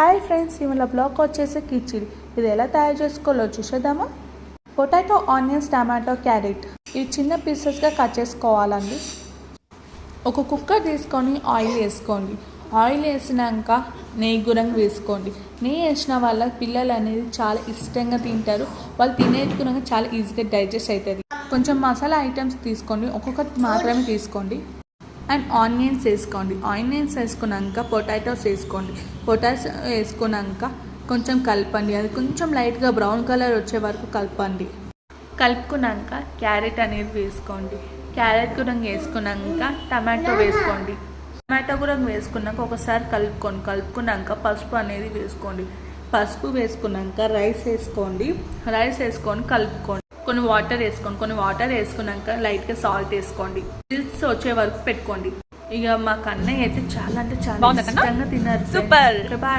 Hi friends, ఇవాళ blog వచ్చేసి కిచిడి. ఇది ఎలా తయారు చేసుకోవాలో చూసేద్దామా. పొటాటో, ఆనియన్స్, టమాటో, క్యారెట్ ఇవి చిన్న పీసెస్గా కట్ చేసుకోవాలండి. ఒక కుక్కర్ తీసుకొని ఆయిల్ వేసుకోండి. ఆయిల్ వేసినాక నెయ్యి గురంగా వేసుకోండి. నెయ్యి వేసిన వాళ్ళ పిల్లలు అనేది చాలా ఇష్టంగా తింటారు. వాళ్ళు తినేది గురంగా చాలా ఈజీగా డైజెస్ట్ అవుతుంది. కొంచెం మసాలా ఐటమ్స్ తీసుకోండి, ఒక్కొక్కటి మాత్రమే తీసుకోండి. అండ్ ఆనియన్స్ వేసుకోండి. ఆనియన్స్ వేసుకున్నాక పొటాటోస్ వేసుకోండి. పొటాటోస్ వేసుకున్నాక కొంచెం కలపండి. అది కొంచెం లైట్గా బ్రౌన్ కలర్ వచ్చే వరకు కలపండి. కలుపుకున్నాక క్యారెట్ అనేది వేసుకోండి. క్యారెట్ కూడా వేసుకున్నాక టమాటో వేసుకోండి. టమాటో కూడా వేసుకున్నాక ఒకసారి కలుపుకున్నాక పసుపు అనేది వేసుకోండి. పసుపు వేసుకున్నాక రైస్ వేసుకోండి. రైస్ వేసుకొని కలుపుకోండి. కొన్ని వాటర్ వేసుకున్నాక లైట్గా సాల్ట్ వేసుకోండి. విజిల్స్ వచ్చే వరకు పెట్టుకోండి. ఇక మా కన్నయ్య అయితే చాలా అంటే చాలా ఇష్టంగా తిన్నారు. సూపర్. బాయ్.